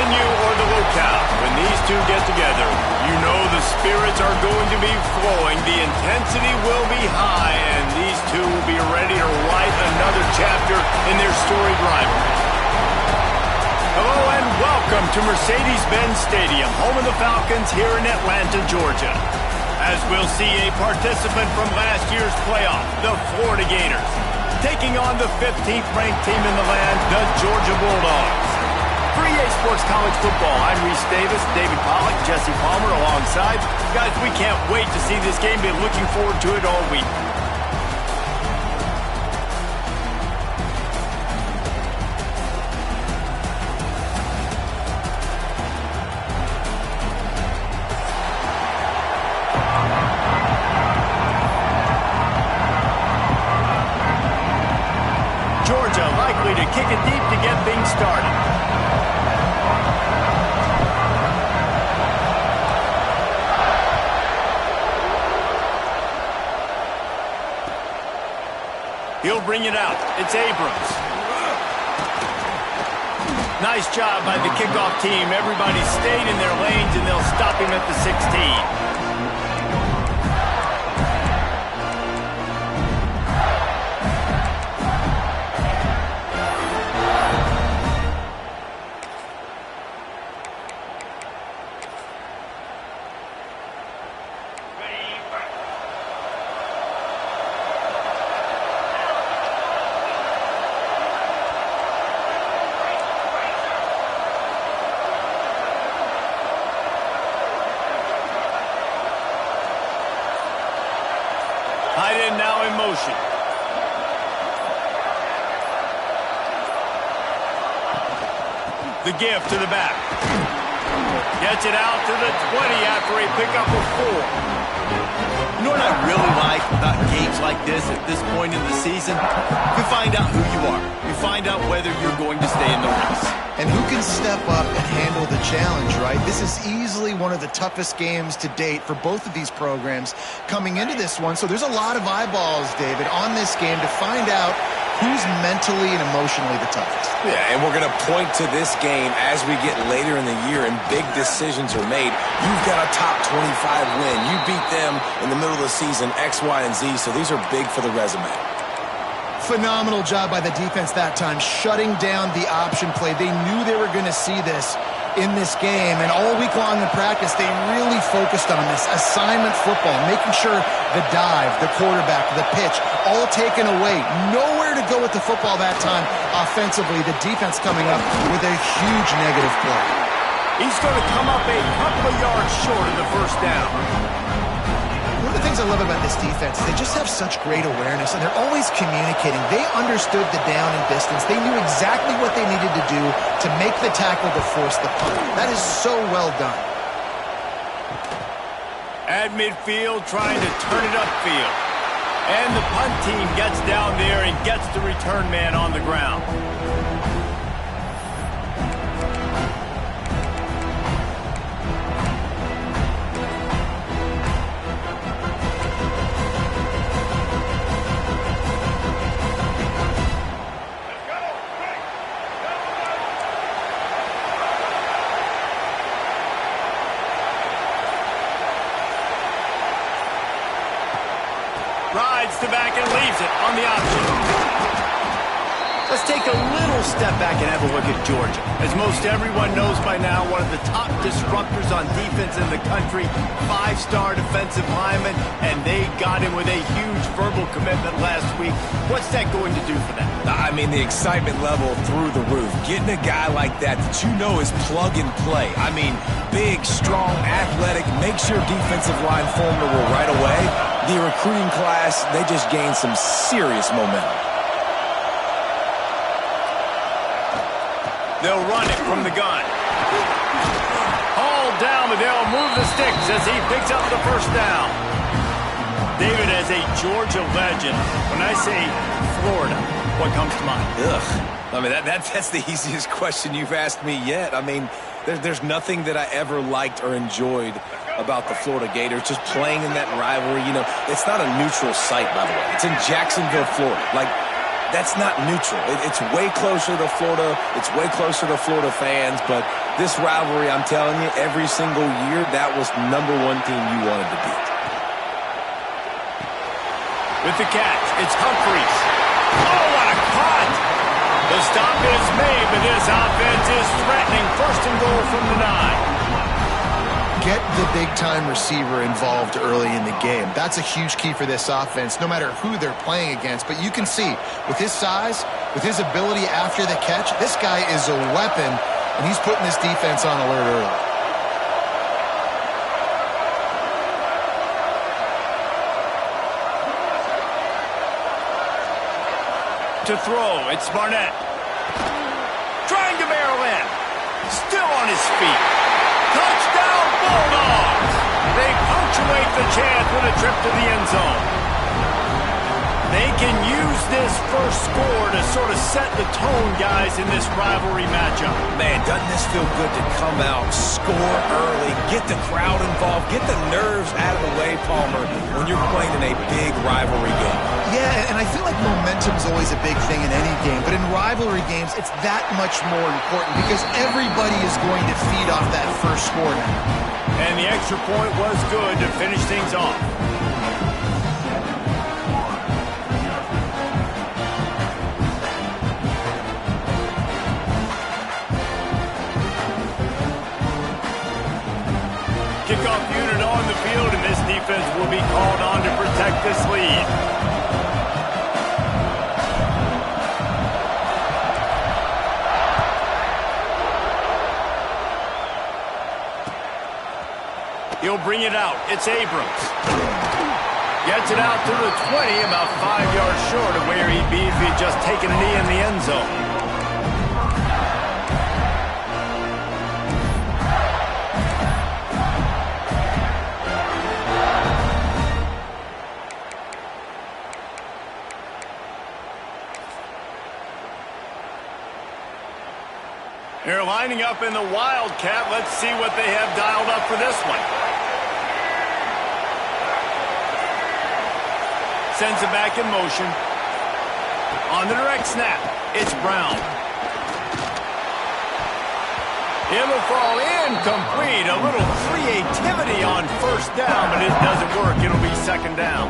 venue or the locale, when these two get together, you know the spirits are going to be flowing, the intensity will be high, and these two will be ready to write another chapter in their storied rivalry. Hello and welcome to Mercedes-Benz Stadium, home of the Falcons here in Atlanta, Georgia. As we'll see a participant from last year's playoff, the Florida Gators, taking on the 15th ranked team in the land, the Georgia Bulldogs. For EA Sports College Football, I'm Reese Davis, David Pollack, Jesse Palmer alongside. Guys, we can't wait to see this game. Been looking forward to it all week. Georgia likely to kick it deep to get things started. He'll bring it out. It's Abrams. Nice job by the kickoff team. Everybody stayed in their lanes, and they'll stop him at the 16. Tight end now in motion. The give to the back. Gets it out to the 20 after a pickup of 4. You know what I really like about games like this at this point in the season? You find out who you are. You find out whether you're going to stay in the race. And who can step up and handle the challenge, right? This is easily one of the toughest games to date for both of these programs coming into this one. So there's a lot of eyeballs, David, on this game to find out who's mentally and emotionally the toughest. Yeah, and we're going to point to this game as we get later in the year and big decisions are made. You've got a top 25 win. You beat them in the middle of the season, X, Y, and Z, so these are big for the resume. Phenomenal job by the defense that time, shutting down the option play. They knew they were going to see this in this game, and all week long in practice, they really focused on this assignment football, making sure the dive, the quarterback, the pitch, all taken away. Nowhere to go with the football that time offensively. The defense coming up with a huge negative play. He's going to come up a couple of yards short of the first down. One of the things I love about this defense is they just have such great awareness, and they're always communicating. They understood the down and distance. They knew exactly what they needed to do to make the tackle to force the punt. That is so well done. At midfield, trying to turn it upfield. And the punt team gets down there and gets the return man on the ground. Rides to back and leaves it on the option. Let's take a little step back and have a look at Georgia. As most everyone knows by now, one of the top disruptors on defense in the country, 5-star defensive lineman, and they got him with a huge verbal commitment last week. What's that going to do for them? I mean, the excitement level through the roof. Getting a guy like that you know is plug and play. I mean, big, strong, athletic, makes your defensive line formidable right away. The recruiting class, they just gained some serious momentum. They'll run it from the gun. Hauled down, but they'll move the sticks as he picks up the first down. David, as a Georgia legend, when I say Florida, what comes to mind? Ugh. I mean, that's the easiest question you've asked me yet. I mean, there's nothing that I ever liked or enjoyed about the Florida Gators, just playing in that rivalry. You know, it's not a neutral site, by the way. It's in Jacksonville, Florida. Like, that's not neutral. It's way closer to Florida. It's way closer to Florida fans. But this rivalry, I'm telling you, every single year, that was #1 team you wanted to beat. With the catch, it's Humphries. Oh, what a cut! The stop is made, but this offense is threatening. First and goal from the 9. Get the big-time receiver involved early in the game. That's a huge key for this offense, no matter who they're playing against. But you can see, with his size, with his ability after the catch, this guy is a weapon, and he's putting this defense on alert early. To throw, it's Barnett. Trying to barrel in. Still on his feet. Touchdown, Bulldogs! They punctuate the chance with a trip to the end zone. They can use this first score to sort of set the tone, guys, in this rivalry matchup. Man, doesn't this feel good to come out, score early, get the crowd involved, get the nerves out of the way, Palmer, when you're playing in a big rivalry game. Yeah, and I feel like momentum's always a big thing in any game, but in rivalry games, it's that much more important because everybody is going to feed off that first score now. And the extra point was good to finish things off. Kickoff unit on the field, and this defense will be called on to protect this lead. He'll bring it out. It's Abrams. Gets it out to the 20, about 5 yards short of where he'd be if he'd just taken a knee in the end zone. They're lining up in the Wildcat. Let's see what they have dialed up for this one. Sends it back in motion. On the direct snap, it's Brown. It'll fall incomplete. A little creativity on first down, but it doesn't work. It'll be second down.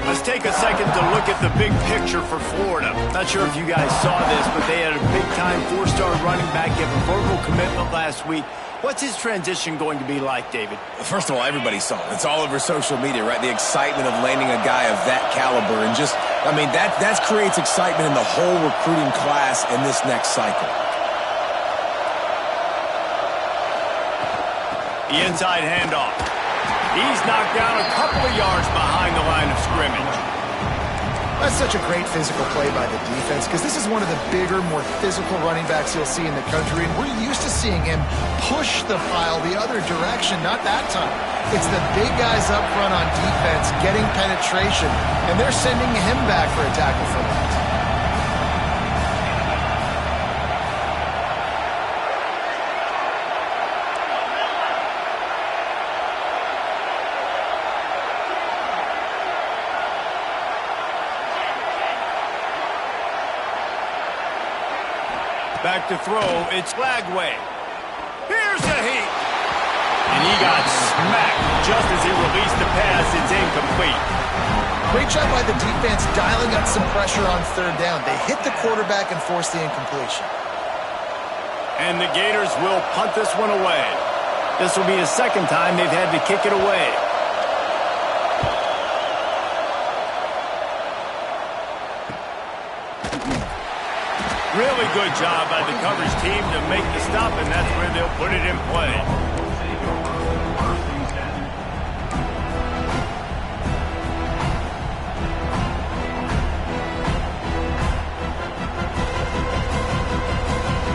Let's take a second to look at the big picture for Florida. Not sure if you guys saw this, but they had a big-time 4-star running back give a verbal commitment last week. What's his transition going to be like, David? First of all, everybody saw it. It's all over social media, right? The excitement of landing a guy of that caliber. And just, I mean, that creates excitement in the whole recruiting class in this next cycle. The inside handoff. He's knocked down a couple of yards behind the line of scrimmage. That's such a great physical play by the defense because this is one of the bigger, more physical running backs you'll see in the country, and we're used to seeing him push the pile the other direction, not that time. It's the big guys up front on defense getting penetration, and they're sending him back for a tackle for that. Back to throw, it's Lagway. Here's a heat. And he got smacked just as he released the pass. It's incomplete. Great job by the defense dialing up some pressure on third down. They hit the quarterback and forced the incompletion. And the Gators will punt this one away. This will be the second time they've had to kick it away. Really good job by the coverage team to make the stop, and that's where they'll put it in play.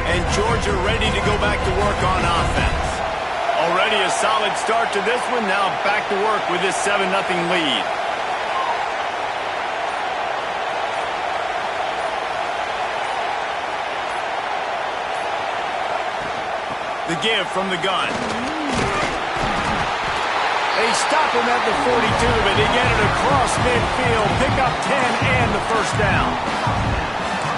And Georgia ready to go back to work on offense. Already a solid start to this one, now back to work with this 7-0 lead. The give from the gun. They stop him at the 42, but they get it across midfield. Pick up 10 and the first down.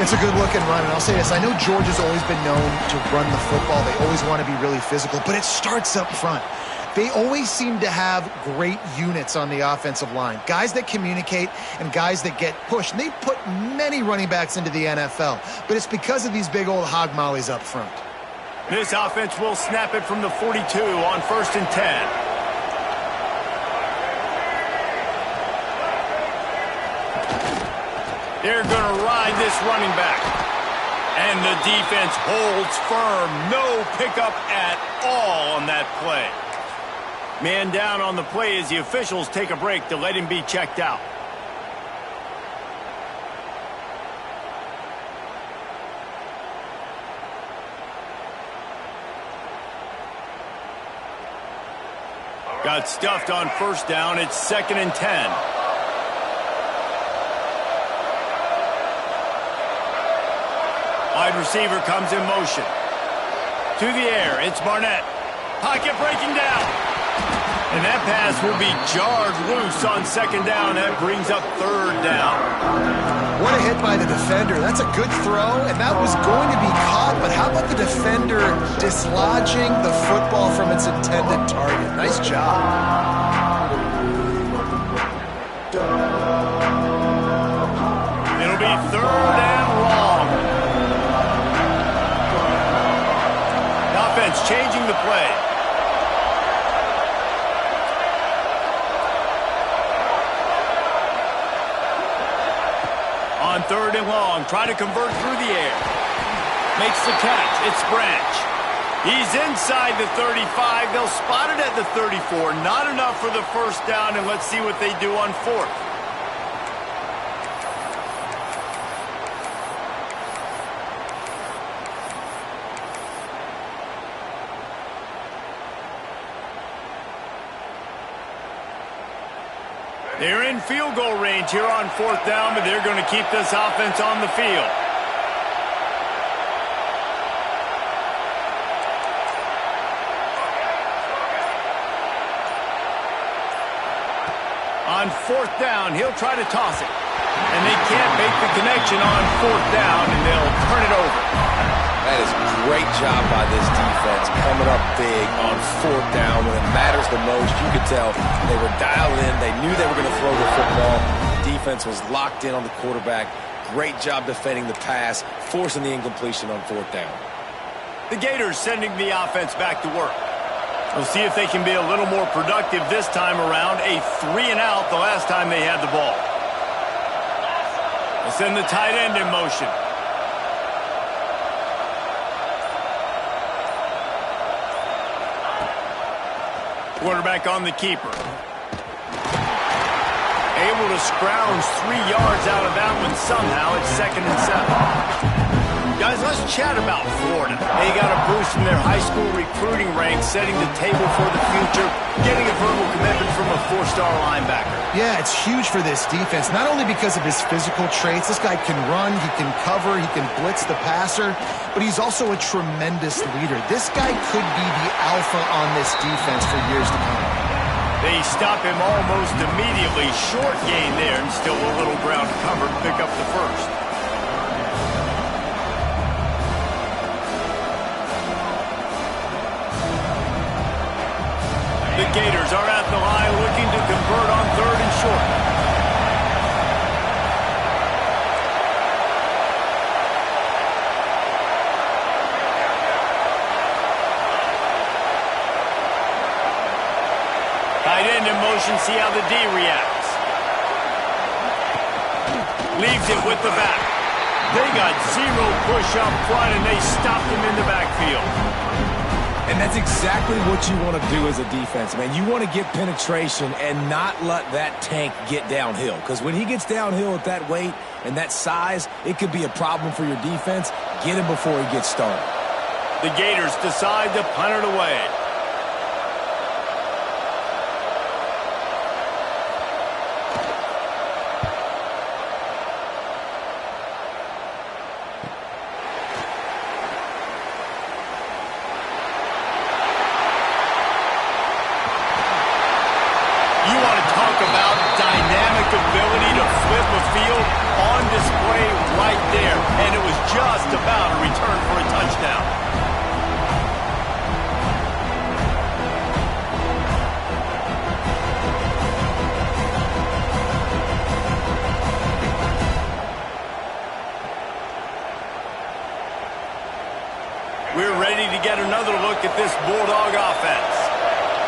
It's a good-looking run, and I'll say this. I know Georgia's always been known to run the football. They always want to be really physical, but it starts up front. They always seem to have great units on the offensive line, guys that communicate and guys that get pushed. And they put many running backs into the NFL, but it's because of these big old hog mollies up front. This offense will snap it from the 42 on 1st and 10. They're going to ride this running back. And the defense holds firm. No pickup at all on that play. Man down on the play as the officials take a break to let him be checked out. Got stuffed on 1st down. It's 2nd and 10. Wide receiver comes in motion. To the air, it's Barnett. Pocket breaking down. And that pass will be jarred loose on 2nd down. That brings up 3rd down. What a hit by the defender. That's a good throw, and that was going to be caught, but how about the defender dislodging the football from its intended target? Nice job. It'll be 3rd and long. Offense changing the play. On 3rd and long, trying to convert through the air. Makes the catch. It's Branch. He's inside the 35. They'll spot it at the 34. Not enough for the 1st down, and let's see what they do on 4th. They're in field goal range here on 4th down, but they're going to keep this offense on the field. On 4th down, he'll try to toss it. And they can't make the connection on 4th down, and they'll turn it over. That is a great job by this defense, coming up big on 4th down when it matters the most. You could tell they were dialed in. They knew they were going to throw the football. The defense was locked in on the quarterback. Great job defending the pass, forcing the incompletion on 4th down. The Gators sending the offense back to work. We'll see if they can be a little more productive this time around. A 3-and-out the last time they had the ball. They'll send the tight end in motion. Quarterback on the keeper. Able to scrounge 3 yards out of that one somehow. It's 2nd and 7. Guys, let's chat about Florida. They got a boost from their high school recruiting ranks, setting the table for the future, getting a verbal commitment from a 4-star linebacker. Yeah, it's huge for this defense, not only because of his physical traits. This guy can run, he can cover, he can blitz the passer, but he's also a tremendous leader. This guy could be the alpha on this defense for years to come. They stop him almost immediately. Short gain there, and still a little ground covered. Pick up the 1st. The Gators are at the line looking to convert on 3rd and short. Tight end in motion, see how the D reacts. Leaves it with the back. They got 0 push up front, and they stopped him in the backfield. And that's exactly what you want to do as a defense, man. You want to get penetration and not let that tank get downhill. Because when he gets downhill at that weight and that size, it could be a problem for your defense. Get him before he gets started. The Gators decide to punt it away. Ability to flip a field on display right there. And to get another look at this Bulldog offense.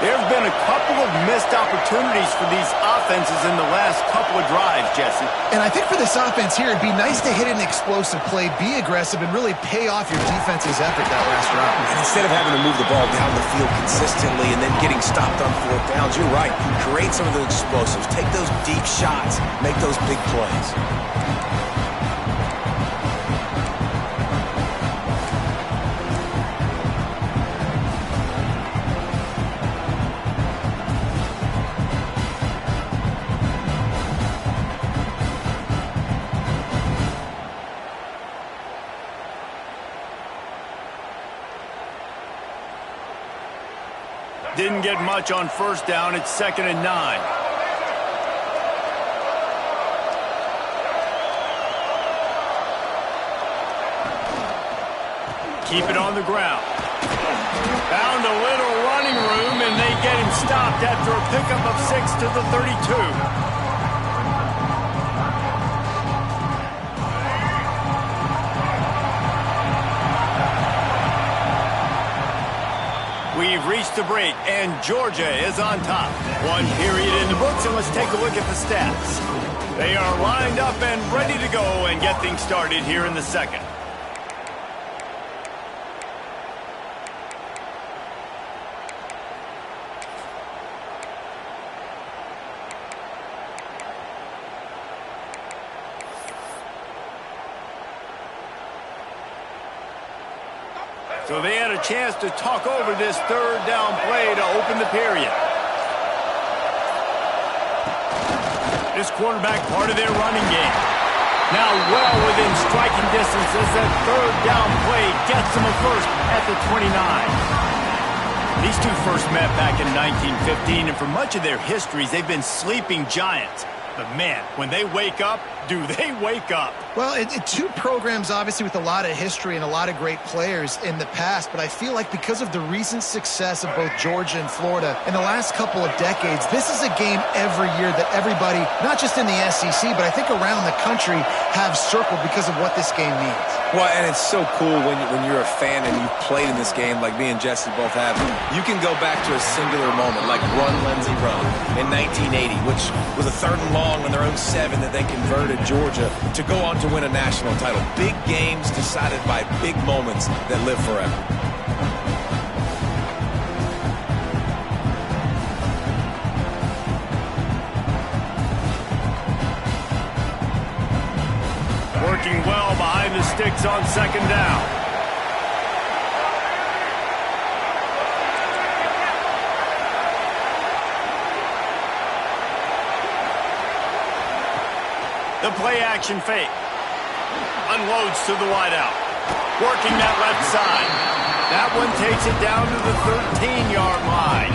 There have been a couple of missed opportunities for these offenses in the last couple of drives, Jesse. And I think for this offense here, it'd be nice to hit an explosive play, be aggressive, and really pay off your defense's effort that last drive. And instead of having to move the ball down the field consistently and then getting stopped on fourth downs, you're right. Create some of those explosives. Take those deep shots. Make those big plays. Didn't get much on first down. It's 2nd and 9. Keep it on the ground. Found a little running room, and they get him stopped after a pickup of 6 to the 32. We've reached the break, and Georgia is on top. One period in the books, and let's take a look at the stats. They are lined up and ready to go and get things started here in the second. So they had a chance to talk over this third down play to open the period. This quarterback part of their running game. Now well within striking distance as that third down play gets them a first at the 29. These two first met back in 1915, and for much of their histories, they've been sleeping giants. But man, when they wake up, do they wake up? Well, two programs, obviously, with a lot of history and a lot of great players in the past, but I feel like because of the recent success of both Georgia and Florida in the last couple of decades, this is a game every year that everybody, not just in the SEC, but I think around the country, have circled because of what this game means. Well, and it's so cool when you're a fan and you've played in this game like me and Jesse both have. You can go back to a singular moment like Run, Lindsey, Run in 1980, which was a 3rd and long on their own 7 that they converted Georgia to go on to win a national title. Big games decided by big moments that live forever. Working well behind the sticks on 2nd down. The play action fake. Unloads to the wideout. Working that left side. That one takes it down to the 13-yard line.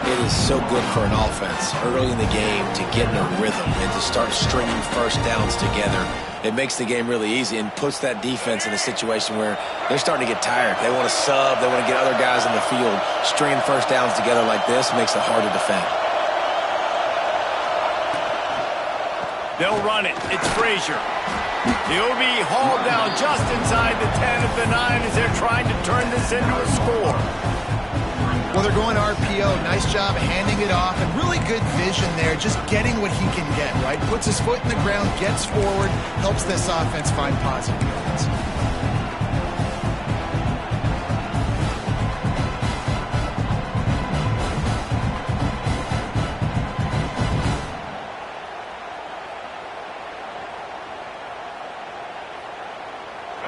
It is so good for an offense early in the game to get in a rhythm and to start stringing first downs together. It makes the game really easy and puts that defense in a situation where they're starting to get tired. They want to sub. They want to get other guys in the field. Stringing first downs together like this makes it hard to defend. They'll run it. It's Frazier. He'll be hauled down just inside the 10 of the 9 as they're trying to turn this into a score. Well, they're going RPO. Nice job handing it off, and really good vision there, just getting what he can get, right? Puts his foot in the ground, gets forward, helps this offense find positive moments.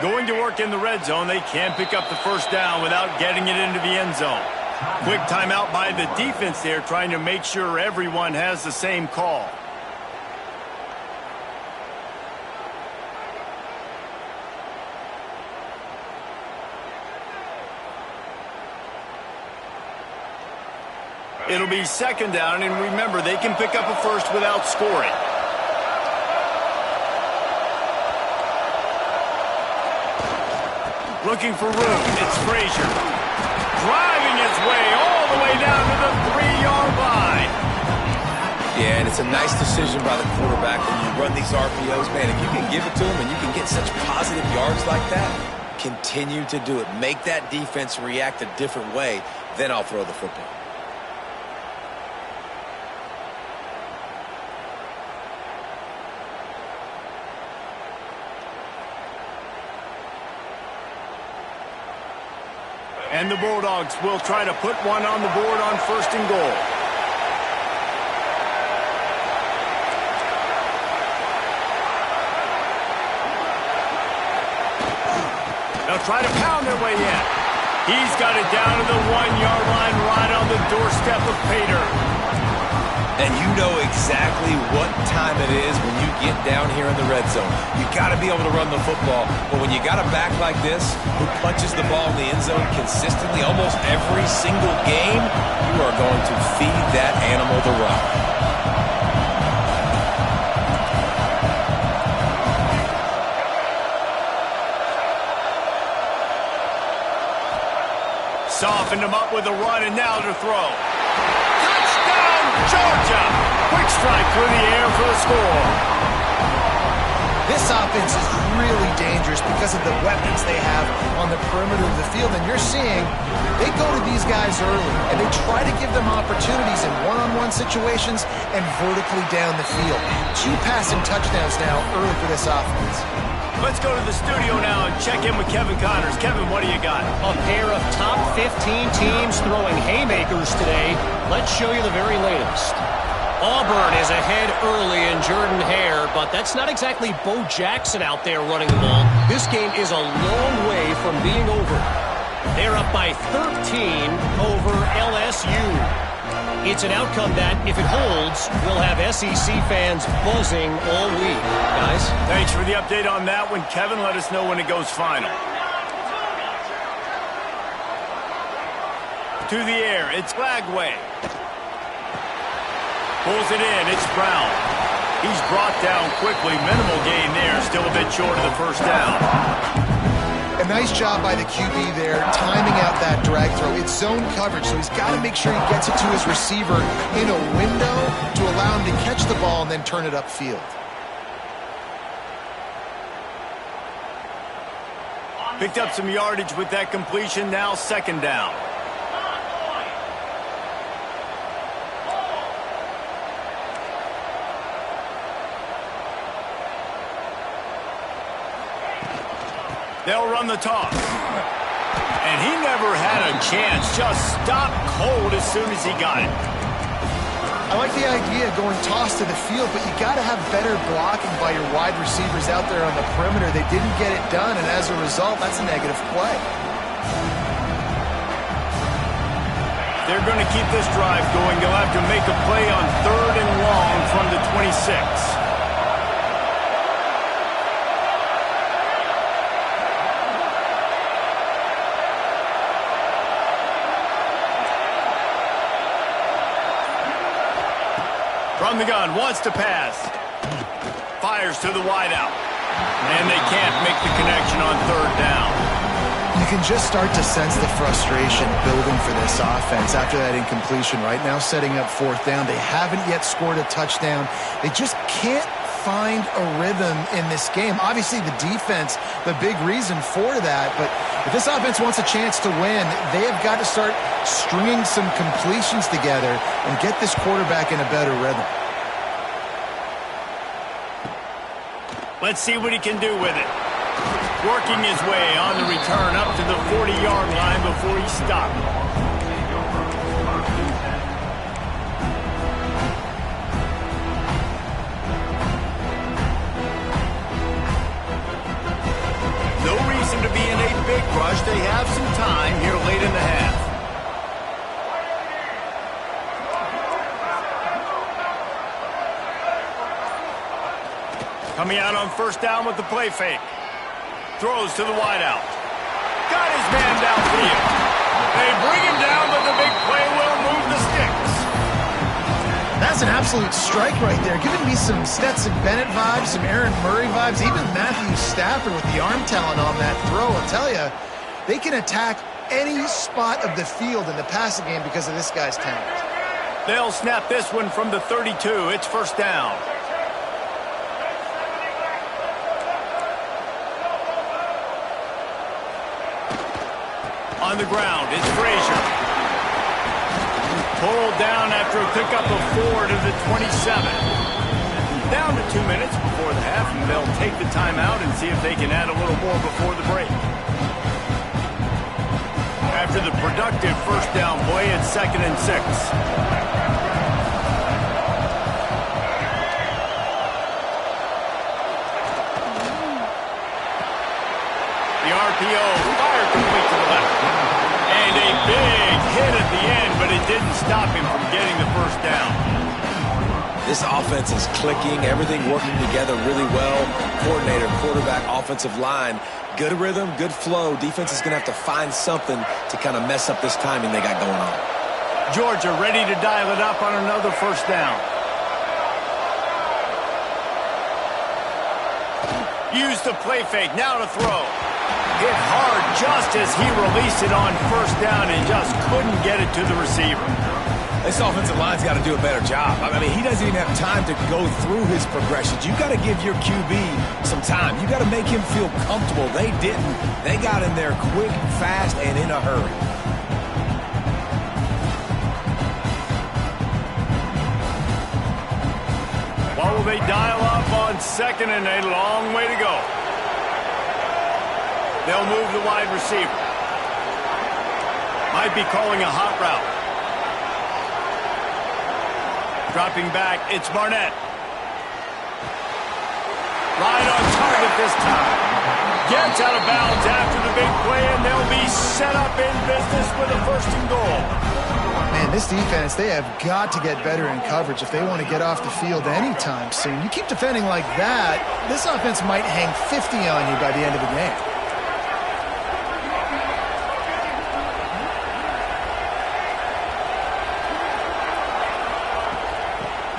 Going to work in the red zone, they can't pick up the first down without getting it into the end zone. Quick timeout by the defense there, trying to make sure everyone has the same call. It'll be 2nd down, and remember, they can pick up a first without scoring. Looking for room. It's Frazier. Driving its way all the way down to the 3-yard line. Yeah, and it's a nice decision by the quarterback when you run these RPOs. Man, if you can give it to him and you can get such positive yards like that, Continue to do it. Make that defense react a different way. Then I'll throw the football. And the Bulldogs will try to put one on the board on 1st and goal. They'll try to pound their way in. He's got it down to the 1-yard line right on the doorstep of Pater. And you know exactly what time it is when you get down here in the red zone. You got to be able to run the football. But when you got a back like this who punches the ball in the end zone consistently almost every single game, you are going to feed that animal the rock. Softened him up with a run, and now to throw. Touchdown, Georgia! Quick strike through the air for the score. This offense is really dangerous because of the weapons they have on the perimeter of the field. And you're seeing they go to these guys early, and they try to give them opportunities in one-on-one situations and vertically down the field. 2 passing touchdowns now early for this offense. Let's go to the studio now and check in with Kevin Connors. Kevin, what do you got? A pair of top 15 teams throwing haymakers today. Let's show you the very latest. Auburn is ahead early in Jordan-Hare, but that's not exactly Bo Jackson out there running the ball. This game is a long way from being over. They're up by 13 over LSU. It's an outcome that, if it holds, will have SEC fans buzzing all week. Guys? Thanks for the update on that one, Kevin. Let us know when it goes final. To the air, it's Flagway. Pulls it in, it's Brown. He's brought down quickly. Minimal gain there, still a bit short of the first down. A nice job by the QB there, timing out that drag throw. It's zone coverage, so he's got to make sure he gets it to his receiver in a window to allow him to catch the ball and then turn it upfield. Picked up some yardage with that completion, now 2nd down. They'll run the toss. And he never had a chance. Just stopped cold as soon as he got it. I like the idea of going toss to the field, but you got to have better blocking by your wide receivers out there on the perimeter. They didn't get it done, and as a result, that's a negative play. They're going to keep this drive going. They'll have to make a play on 3rd and long from the 26. From the gun, wants to pass. Fires to the wideout. And they can't make the connection on 3rd down. You can just start to sense the frustration building for this offense after that incompletion. Right now, setting up 4th down. They haven't yet scored a touchdown. They just can't find a rhythm in this game. Obviously, the defense, the big reason for that. But if this offense wants a chance to win, they have got to start stringing some completions together and get this quarterback in a better rhythm. Let's see what he can do with it. Working his way on the return up to the 40-yard line before he stopped. No reason to be in a big rush. They have some time here late in the half. Coming out on 1st down with the play fake. Throws to the wideout. Got his man downfield. They bring him down, but the big play will move the sticks. That's an absolute strike right there. Giving me some Stetson Bennett vibes, some Aaron Murray vibes, even Matthew Stafford with the arm talent on that throw. I'll tell you, they can attack any spot of the field in the passing game because of this guy's talent. They'll snap this one from the 32. It's 1st down. On the ground, it's Frazier. Pulled down after a pickup of 4 to the 27. Down to 2 minutes before the half, and they'll take the timeout and see if they can add a little more before the break. After the productive first down play, it's 2nd and 6. The RPO fired complete to the left. And a big hit at the end, but it didn't stop him from getting the first down. This offense is clicking, everything working together really well. Coordinator, quarterback, offensive line, good rhythm, good flow. Defense is going to have to find something to kind of mess up this timing they got going on. Georgia ready to dial it up on another first down. Use the play fake, now to throw. Hit hard just as he released it on first down and just couldn't get it to the receiver. This offensive line's got to do a better job. I mean, he doesn't even have time to go through his progressions. You got to give your QB some time. You got to make him feel comfortable. They didn't. They got in there quick, fast, and in a hurry. What will they dial up on 2nd and a long way to go? They'll move the wide receiver. Might be calling a hot route. Dropping back, it's Barnett. Right on target this time. Gets out of bounds after the big play, and they'll be set up in business with a 1st and goal. Man, this defense, they have got to get better in coverage if they want to get off the field anytime soon. You keep defending like that, this offense might hang 50 on you by the end of the game.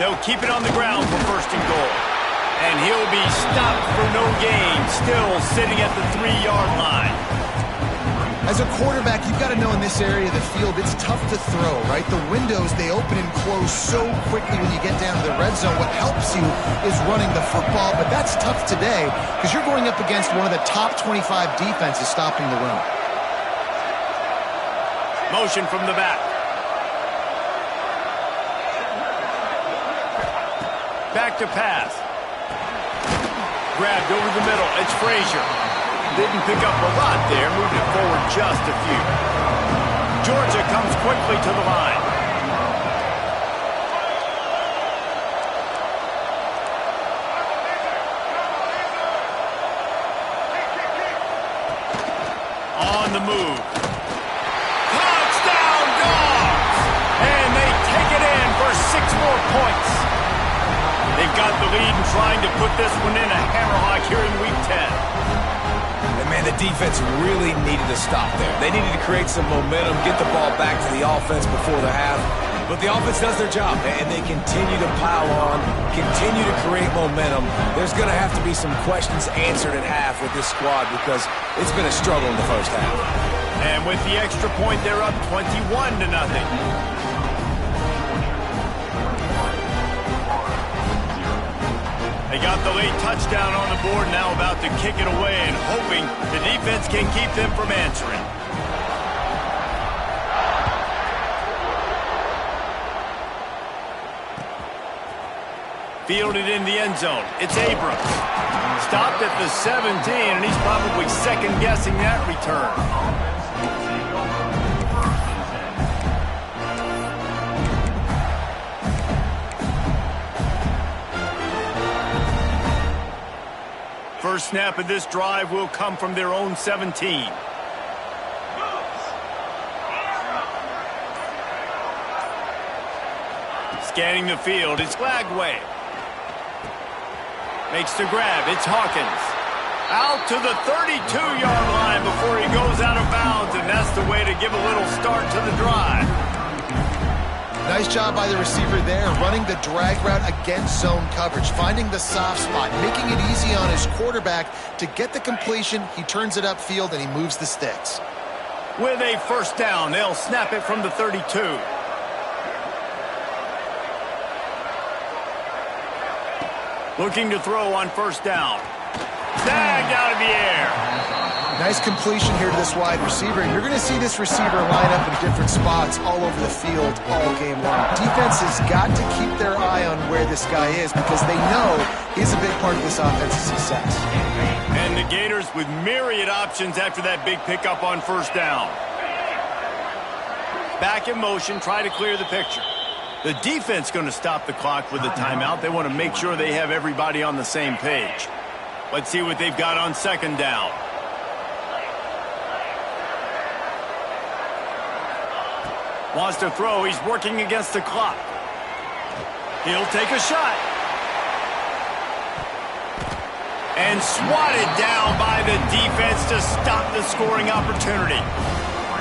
They'll keep it on the ground for 1st and goal. And he'll be stopped for no gain, still sitting at the 3-yard line. As a quarterback, you've got to know in this area of the field, it's tough to throw, right? The windows, they open and close so quickly when you get down to the red zone. What helps you is running the football, but that's tough today because you're going up against one of the top 25 defenses stopping the run. Motion from the back. Back to pass. Grabbed over the middle. It's Frazier. Didn't pick up a lot there. Moved it forward just a few. Georgia comes quickly to the line. On the move. Touchdown, Dogs! And they take it in for 6 more points. They've got the lead and trying to put this one in a hammerlock here in Week 10. And man, the defense really needed to stop there. They needed to create some momentum, get the ball back to the offense before the half. But the offense does their job, and they continue to pile on, continue to create momentum. There's going to have to be some questions answered at half with this squad because it's been a struggle in the first half. And with the extra point, they're up 21-0. They got the late touchdown on the board, now about to kick it away and hoping the defense can keep them from answering. Fielded in the end zone. It's Abrams. Stopped at the 17, and he's probably second-guessing that return. First snap of this drive will come from their own 17. Scanning the field, it's Flagway. Makes the grab, it's Hawkins. Out to the 32-yard line before he goes out of bounds, and that's the way to give a little start to the drive. Nice job by the receiver there, running the drag route against zone coverage, finding the soft spot, making it easy on his quarterback to get the completion. He turns it upfield, and he moves the sticks. With a first down, they'll snap it from the 32. Looking to throw on first down. Snagged out of the air. Nice completion here to this wide receiver. You're going to see this receiver line up in different spots all over the field all game long. Defense has got to keep their eye on where this guy is because they know he's a big part of this offense's success. And the Gators with myriad options after that big pickup on first down. Back in motion, try to clear the picture. The defense going to stop the clock with a timeout. They want to make sure they have everybody on the same page. Let's see what they've got on second down. Wants to throw. He's working against the clock. He'll take a shot. And swatted down by the defense to stop the scoring opportunity.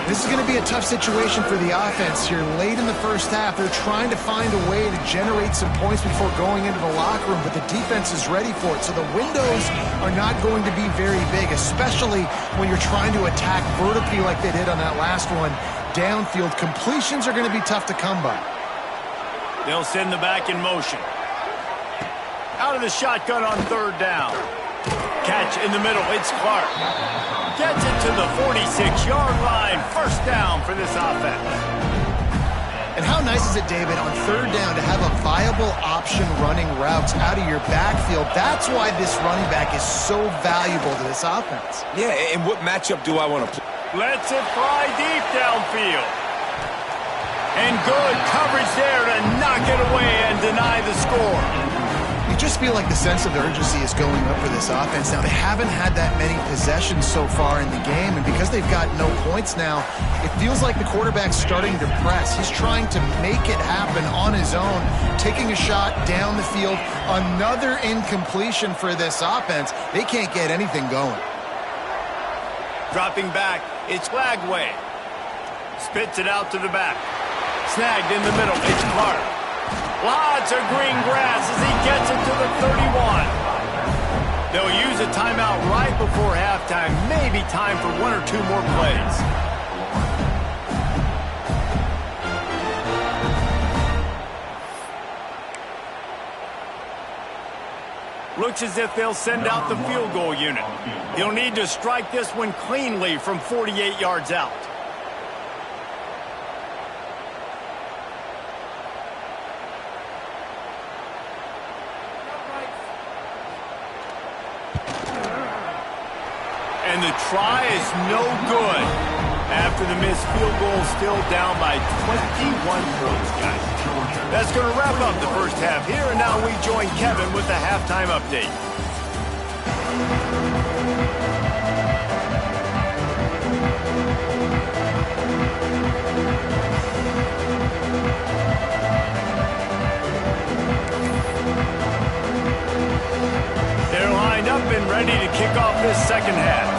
This is going to be a tough situation for the offense here. Late in the first half, they're trying to find a way to generate some points before going into the locker room, but the defense is ready for it. So the windows are not going to be very big, especially when you're trying to attack vertically like they did on that last one. Downfield completions are going to be tough to come by. They'll send the back in motion. Out of the shotgun on third down. Catch in the middle. It's Clark. Gets it to the 46-yard line. First down for this offense. And how nice is it, David, on third down to have a viable option running routes out of your backfield? That's why this running back is so valuable to this offense. Yeah, and what matchup do I want to play? Lets it fly deep downfield. And good coverage there to knock it away and deny the score. You just feel like the sense of urgency is going up for this offense. Now, they haven't had that many possessions so far in the game, and because they've got no points now, it feels like the quarterback's starting to press. He's trying to make it happen on his own, taking a shot down the field. Another incompletion for this offense. They can't get anything going. Dropping back, it's Flagway. Spits it out to the back. Snagged in the middle, it's Clark. Lots of green grass as he gets it to the 31. They'll use a timeout right before halftime. Maybe time for one or two more plays. Looks as if they'll send out the field goal unit. He'll need to strike this one cleanly from 48 yards out. And the try is no good. After the missed field goal, still down by 21 points, guys. That's going to wrap up the first half here, and now we join Kevin with the halftime update. They're lined up and ready to kick off this second half.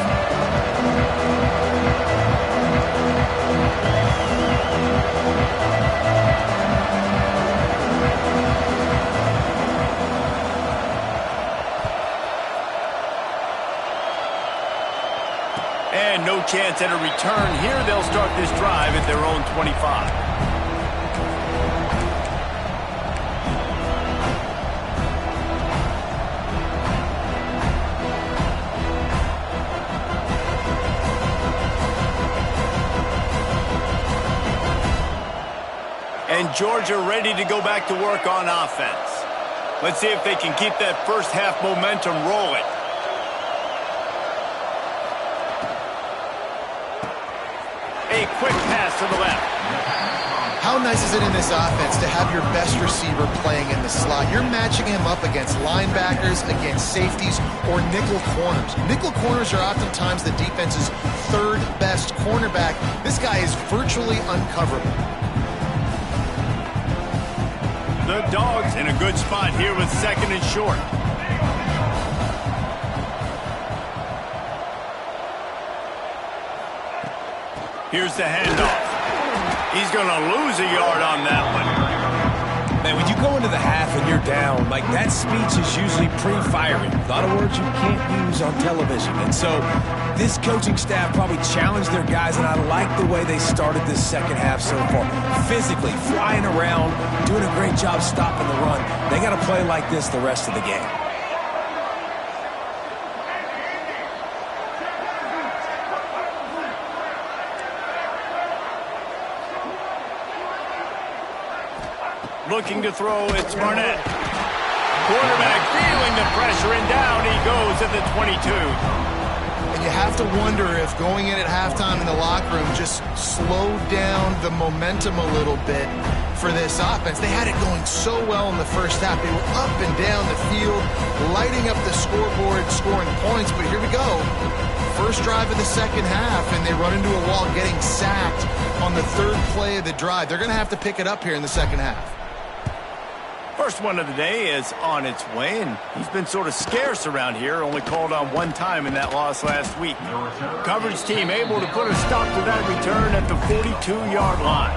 And no chance at a return here. They'll start this drive at their own 25. And Georgia ready to go back to work on offense. Let's see if they can keep that first half momentum rolling. A quick pass to the left. How nice is it in this offense to have your best receiver playing in the slot? You're matching him up against linebackers, against safeties, or nickel corners. Nickel corners are oftentimes the defense's third best cornerback. This guy is virtually uncoverable. The Dogs in a good spot here with second and short. Here's the handoff. He's going to lose a yard on that one. Man, when you go into the half and you're down, like that speech is usually pre-fiery. A lot of words you can't use on television. And so this coaching staff probably challenged their guys, and I like the way they started this second half so far. Physically, flying around, doing a great job stopping the run. They got to play like this the rest of the game. Looking to throw, it's Barnett. Quarterback feeling the pressure, and down he goes at the 22. And you have to wonder if going in at halftime in the locker room just slowed down the momentum a little bit for this offense. They had it going so well in the first half. They were up and down the field, lighting up the scoreboard, scoring points. But here we go. First drive of the second half, and they run into a wall, getting sacked on the third play of the drive. They're going to have to pick it up here in the second half. First one of the day is on its way, and he's been sort of scarce around here, only called on one time in that loss last week. Coverage team able to put a stop to that return at the 42-yard line.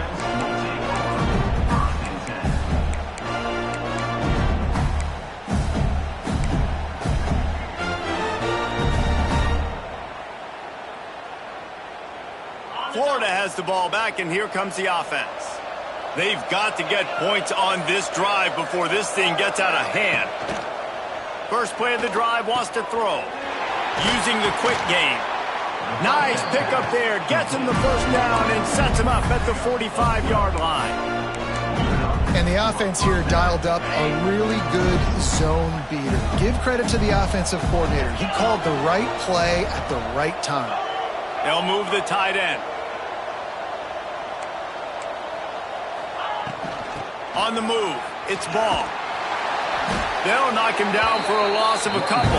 Florida has the ball back, and here comes the offense. They've got to get points on this drive before this thing gets out of hand. First play of the drive, wants to throw. Using the quick game. Nice pickup there. Gets him the first down and sets him up at the 45-yard line. And the offense here dialed up a really good zone beater. Give credit to the offensive coordinator. He called the right play at the right time. They'll move the tight end. On the move, it's Ball. They'll knock him down for a loss of a couple.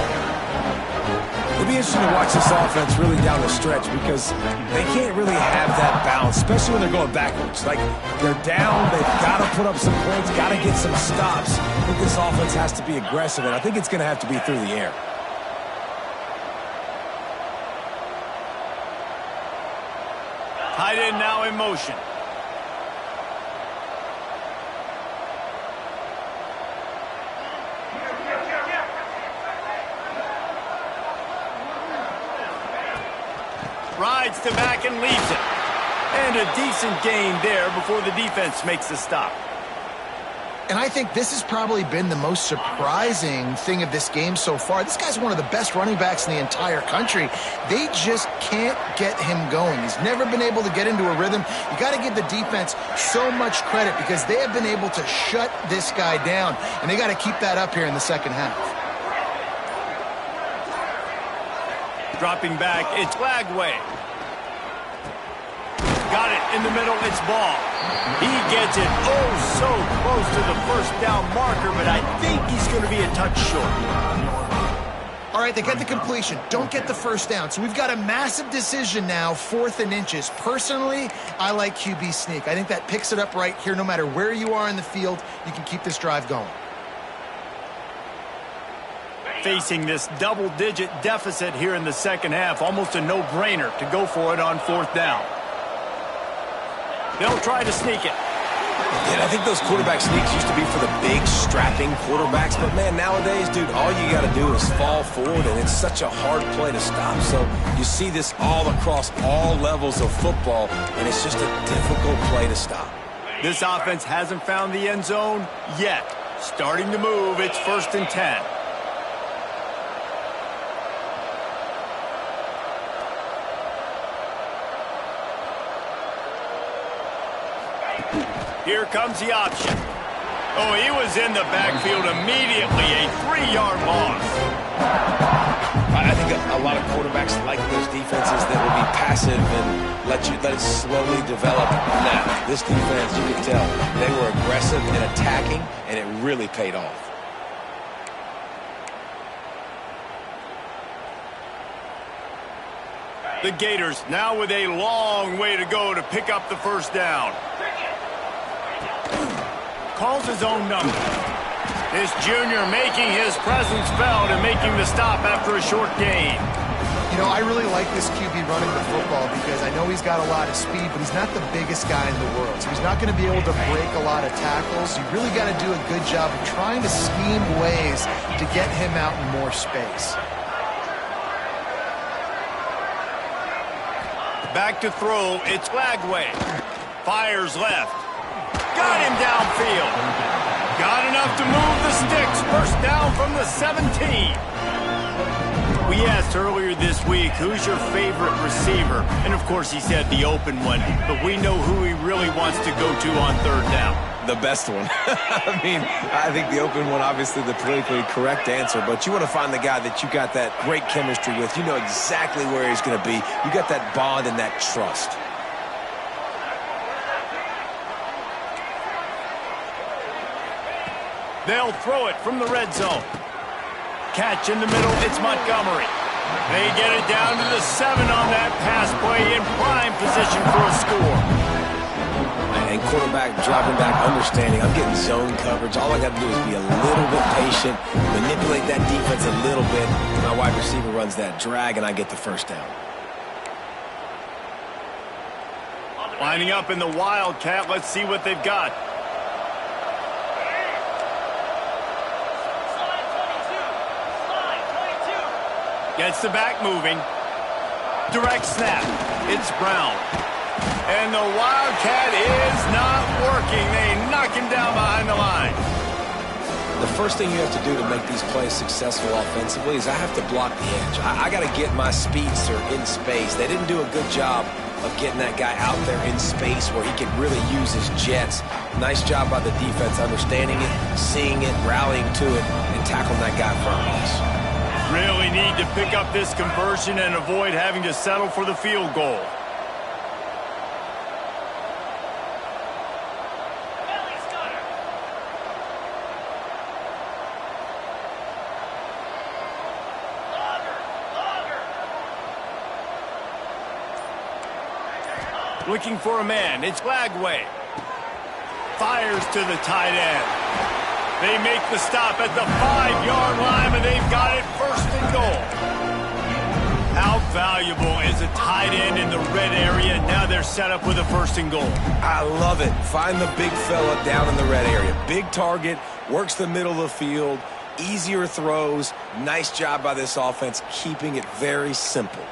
It'll be interesting to watch this offense really down the stretch because they can't really have that balance, especially when they're going backwards. Like, they're down, they've got to put up some points, got to get some stops. I think this offense has to be aggressive, and I think it's going to have to be through the air. Tight end now in motion. Rides to back and leaves it. And a decent gain there before the defense makes the stop. And I think this has probably been the most surprising thing of this game so far. This guy's one of the best running backs in the entire country. They just can't get him going. He's never been able to get into a rhythm. You got to give the defense so much credit because they have been able to shut this guy down, and they got to keep that up here in the second half. Dropping back, it's Flagway. Got it in the middle, it's Ball. He gets it so close to the first down marker, but I think he's going to be a touch short. All right, they get the completion. Don't get the first down. So we've got a massive decision now, 4th and inches. Personally, I like QB sneak. I think that picks it up right here. No matter where you are in the field, you can keep this drive going. Facing this double-digit deficit here in the second half, almost a no-brainer to go for it on 4th down. They'll try to sneak it. And I think those quarterback sneaks used to be for the big, strapping quarterbacks. But, man, nowadays, dude, all you got to do is fall forward, and it's such a hard play to stop. So you see this all across all levels of football, and it's just a difficult play to stop. This offense hasn't found the end zone yet. Starting to move, it's 1st and 10. Here comes the option. Oh, he was in the backfield immediately. A 3-yard loss. I think a lot of quarterbacks like those defenses that will be passive and let it slowly develop. Now, this defense, you can tell, they were aggressive in attacking, and it really paid off. The Gators now with a long way to go to pick up the first down. Calls his own number. This junior making his presence felt and making the stop after a short gain. You know, I really like this QB running the football because I know he's got a lot of speed, but he's not the biggest guy in the world. So he's not going to be able to break a lot of tackles. You really got to do a good job of trying to scheme ways to get him out in more space. Back to throw, it's Flagway. Fires left. Got him downfield. Got enough to move the sticks. First down from the 17. We have asked earlier this week, who's your favorite receiver? And, of course, he said the open one. But we know who he really wants to go to on third down. The best one. I mean, I think the open one, obviously the politically correct answer, but you want to find the guy that you got that great chemistry with. You know exactly where he's going to be. You got that bond and that trust. They'll throw it from the red zone. Catch in the middle, it's Montgomery. They get it down to the 7 on that pass play in prime position for a score. And quarterback dropping back, understanding I'm getting zone coverage. All I got to do is be a little bit patient, manipulate that defense a little bit. My wide receiver runs that drag, and I get the first down. Lining up in the Wildcat, let's see what they've got. Gets the back moving. Direct snap. It's Brown. And the Wildcat is not working. They knock him down behind the line. The first thing you have to do to make these plays successful offensively is I have to block the edge. I got to get my speedster in space. They didn't do a good job of getting that guy out there in space where he could really use his jets. Nice job by the defense understanding it, seeing it, rallying to it, and tackling that guy for a loss. Really need to pick up this conversion and avoid having to settle for the field goal. Looking for a man. It's Lagway. Fires to the tight end. They make the stop at the 5-yard line, and they've got it first and goal. How valuable is a tight end in the red area? Now they're set up with a first and goal. I love it. Find the big fella down in the red area. Big target, works the middle of the field, easier throws. Nice job by this offense, keeping it very simple.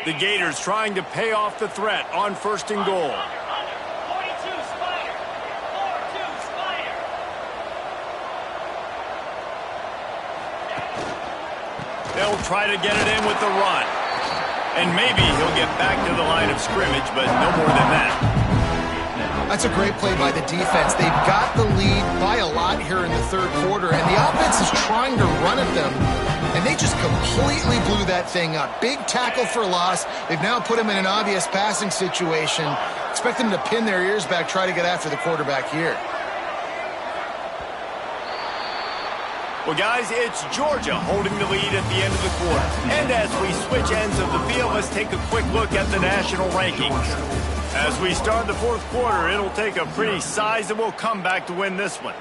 The Gators trying to pay off the threat on first and goal. They'll try to get it in with the run. And maybe he'll get back to the line of scrimmage, but no more than that. That's a great play by the defense. They've got the lead by a lot here in the third quarter, and the offense is trying to run at them, and they just completely blew that thing up. Big tackle for loss. They've now put him in an obvious passing situation. Expect them to pin their ears back, try to get after the quarterback here. Well, guys, it's Georgia holding the lead at the end of the quarter. And as we switch ends of the field, let's take a quick look at the national rankings. As we start the fourth quarter, it'll take a pretty sizable comeback to win this one.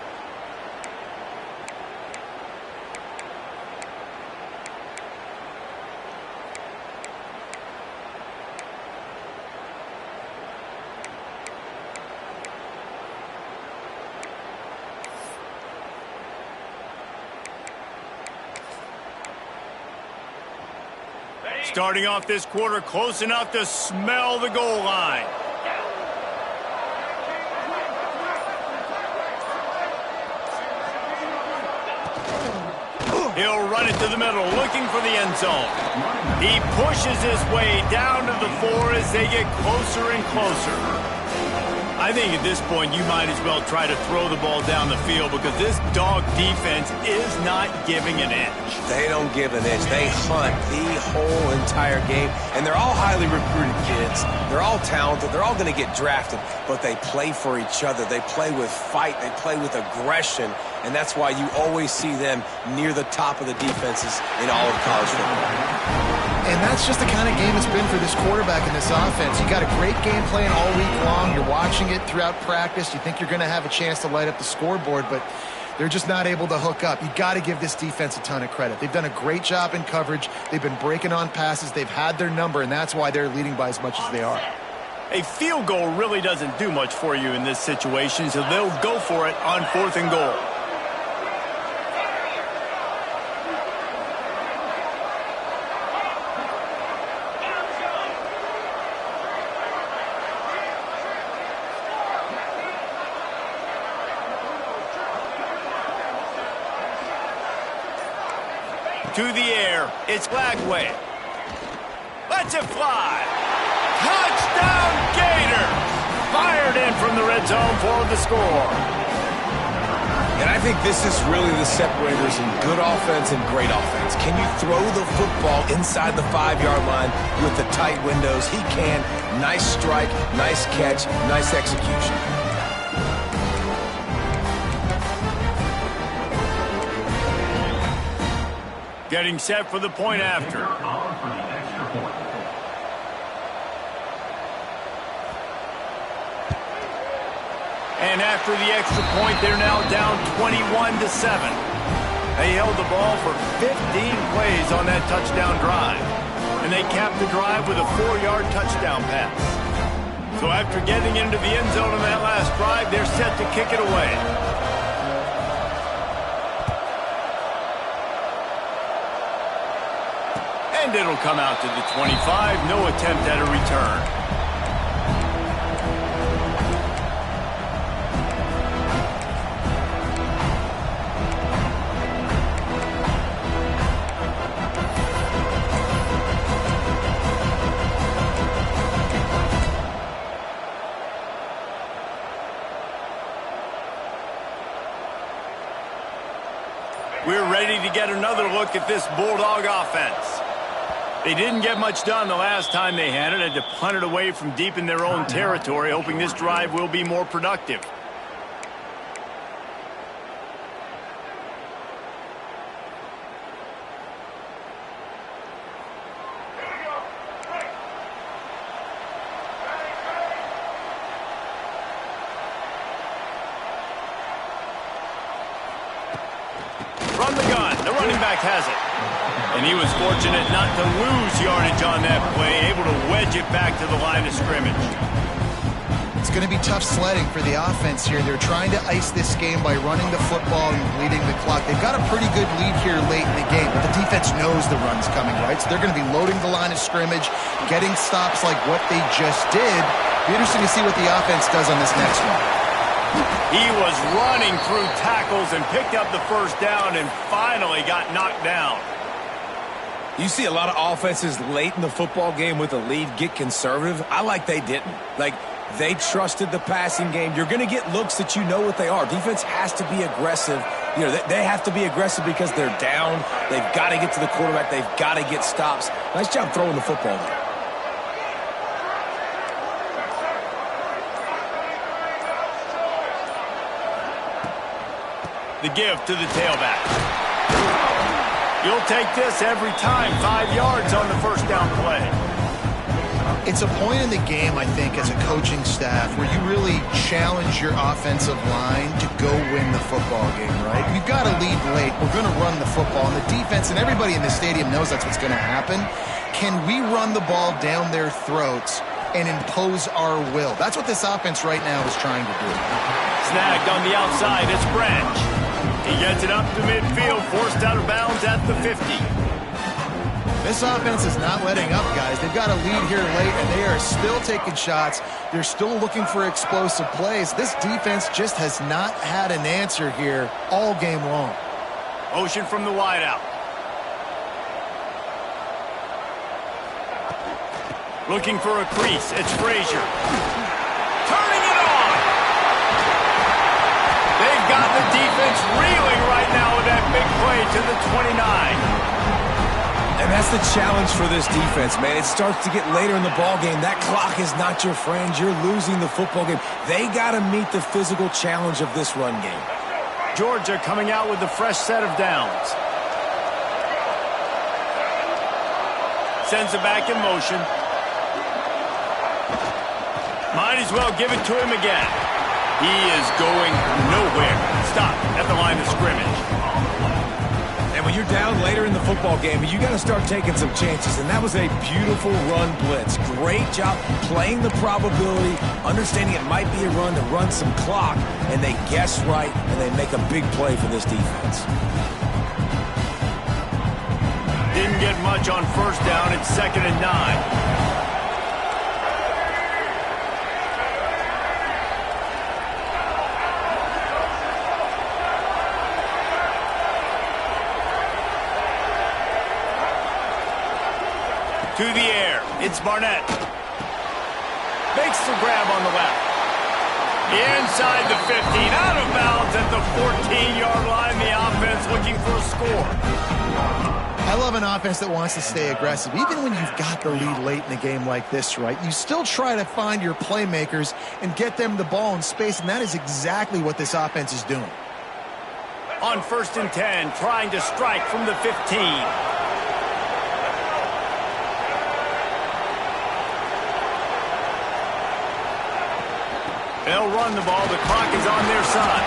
Starting off this quarter close enough to smell the goal line. He'll run it to the middle, looking for the end zone. He pushes his way down to the 4 as they get closer and closer. I think at this point you might as well try to throw the ball down the field because this dog defense is not giving an inch. They don't give an inch. They hunt the whole entire game, and they're all highly recruited kids. They're all talented. They're all going to get drafted, but they play for each other. They play with fight. They play with aggression, and that's why you always see them near the top of the defenses in all of college football. And that's just the kind of game it's been for this quarterback and this offense. You got a great game plan all week long. You're watching it throughout practice. You think you're going to have a chance to light up the scoreboard, but they're just not able to hook up. You got to give this defense a ton of credit. They've done a great job in coverage. They've been breaking on passes. They've had their number, and that's why they're leading by as much as they are. A field goal really doesn't do much for you in this situation, so they'll go for it on 4th and goal. To the air. It's Blackway. Lets it fly. Touchdown Gators! Fired in from the red zone for the score. And I think this is really the separators in good offense and great offense. Can you throw the football inside the 5-yard line with the tight windows? He can. Nice strike, nice catch, nice execution. Getting set for the point after. And after the extra point, they're now down 21-7. They held the ball for 15 plays on that touchdown drive. And they capped the drive with a 4-yard touchdown pass. So after getting into the end zone on that last drive, they're set to kick it away. And it'll come out to the 25. No attempt at a return. We're ready to get another look at this Bulldog offense. They didn't get much done the last time they had it. Had to punt it away from deep in their own territory, hoping this drive will be more productive. From the gun, the running back has it. And he was fortunate not to lose yardage on that play, able to wedge it back to the line of scrimmage. It's going to be tough sledding for the offense here. They're trying to ice this game by running the football and bleeding the clock. They've got a pretty good lead here late in the game, but the defense knows the run's coming, right? So they're going to be loading the line of scrimmage, getting stops like what they just did. Be interesting to see what the offense does on this next one. He was running through tackles and picked up the first down and finally got knocked down. You see a lot of offenses late in the football game with a lead get conservative. I like they didn't. Like, they trusted the passing game. You're going to get looks that you know what they are. Defense has to be aggressive. You know, they have to be aggressive because they're down. They've got to get to the quarterback. They've got to get stops. Nice job throwing the football there. The give to the tailback. You'll take this every time. 5 yards on the first down play. It's a point in the game, I think, as a coaching staff where you really challenge your offensive line to go win the football game, right? We've got to lead late. We're going to run the football. And the defense and everybody in the stadium knows that's what's going to happen. Can we run the ball down their throats and impose our will? That's what this offense right now is trying to do. Snagged on the outside. It's Branch. He gets it up to midfield, forced out of bounds at the 50. This offense is not letting up, guys. They've got a lead here late, and they are still taking shots. They're still looking for explosive plays. This defense just has not had an answer here all game long. Motion from the wideout. Looking for a crease. It's Frazier. Turning it on. They've got the defense reeling right now with that big play to the 29. And that's the challenge for this defense, man. It starts to get later in the ball game. That clock is not your friend. You're losing the football game. They got to meet the physical challenge of this run game. Georgia coming out with a fresh set of downs. Sends it back in motion. Might as well give it to him again. He is going nowhere. Stop at the line of scrimmage. And when you're down later in the football game, you got to start taking some chances. And that was a beautiful run blitz. Great job playing the probability, understanding it might be a run to run some clock, and they guess right, and they make a big play for this defense. Didn't get much on first down. It's 2nd and 9. To the air. It's Barnett. Makes the grab on the left. Inside the 15. Out of bounds at the 14-yard line. The offense looking for a score. I love an offense that wants to stay aggressive. Even when you've got the lead late in the game like this, right, you still try to find your playmakers and get them the ball in space, and that is exactly what this offense is doing. On 1st and 10, trying to strike from the 15. They'll run the ball. The clock is on their side.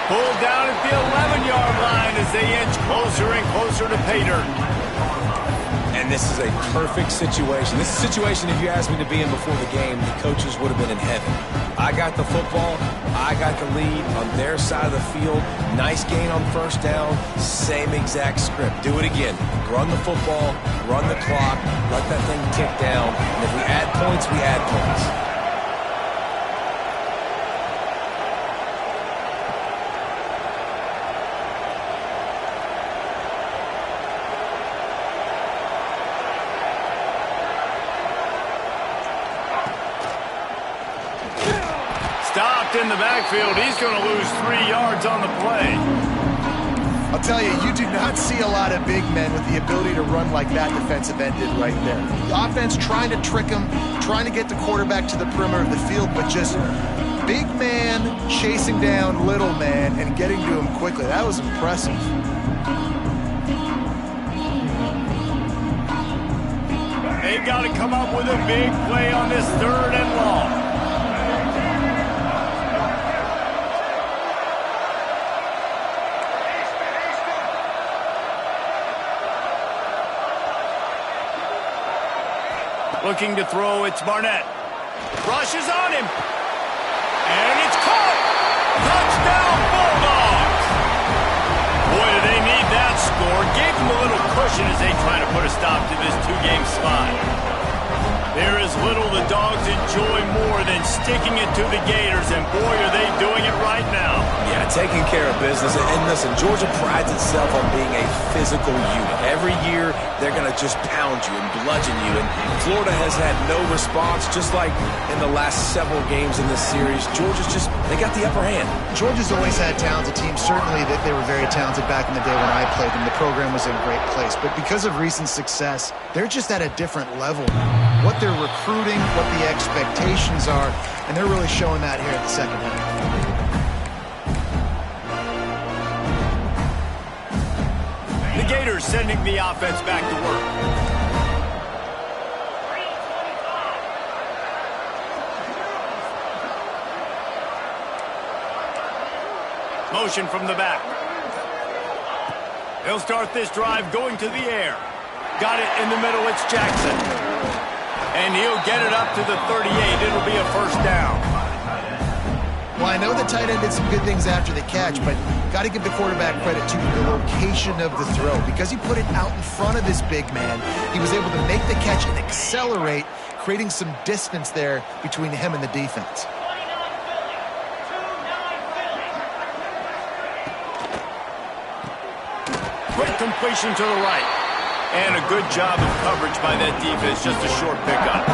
Pulled down at the 11-yard line as they inch closer and closer to pay dirt. And this is a perfect situation. This is a situation, if you asked me to be in before the game, the coaches would have been in heaven. I got the football. I got the lead on their side of the field. Nice gain on 1st down. Same exact script. Do it again. Run the football. Run the clock. Let that thing tick down. And if we add points, we add points. In the backfield, he's going to lose 3 yards on the play. I'll tell you, you do not see a lot of big men with the ability to run like that defensive end did right there. The offense trying to trick him, trying to get the quarterback to the perimeter of the field, but just big man chasing down little man and getting to him quickly. That was impressive. They've got to come up with a big play on this 3rd and long. Looking to throw, it's Barnett. Rushes on him. And it's caught. Touchdown, Bulldogs. Boy, do they need that score. Gave them a little cushion as they try to put a stop to this 2-game slide. There is little the Dogs enjoy more than sticking it to the Gators, and boy, are they doing it right now. Yeah, taking care of business. And listen, Georgia prides itself on being a physical unit. Every year, they're going to just pound you and bludgeon you. And Florida has had no response, just like in the last several games in this series. Georgia's just, they got the upper hand. Georgia's always had talented teams. Certainly that they were very talented back in the day when I played them. The program was in a great place. But because of recent success, they're just at a different level now. What they're recruiting, what the expectations are, and they're really showing that here in the second half. The Gators sending the offense back to work. Motion from the back. They'll start this drive going to the air. Got it in the middle, it's Jackson. And he'll get it up to the 38. It'll be a 1st down. Well, I know the tight end did some good things after the catch, but got to give the quarterback credit to the location of the throw. Because he put it out in front of this big man, he was able to make the catch and accelerate, creating some distance there between him and the defense. Quick completion to the right. And a good job of coverage by that defense. Just a short pickup.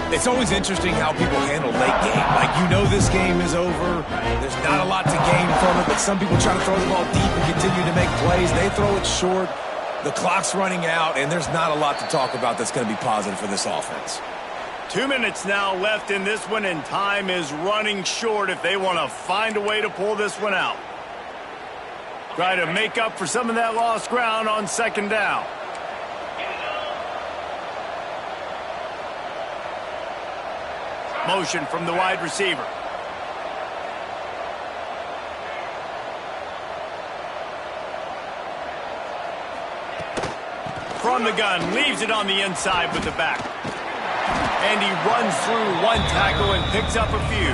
It's always interesting how people handle late game. Like, you know this game is over. There's not a lot to gain from it, but some people try to throw the ball deep and continue to make plays. They throw it short. The clock's running out, and there's not a lot to talk about that's going to be positive for this offense. 2 minutes now left in this one, and time is running short if they want to find a way to pull this one out. Try to make up for some of that lost ground on 2nd down. Motion from the wide receiver. From the gun, leaves it on the inside with the back. And he runs through one tackle and picks up a few.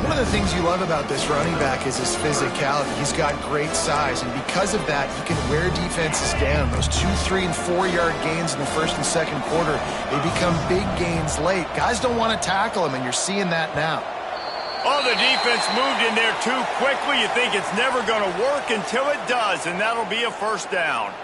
One of the things you love about this running back is his physicality. He's got great size, and because of that, he can wear defenses down. Those 2, 3, and 4-yard gains in the 1st and 2nd quarter, they become big gains late. Guys don't want to tackle him, and you're seeing that now. Oh, the defense moved in there too quickly. You think it's never going to work until it does, and that'll be a 1st down.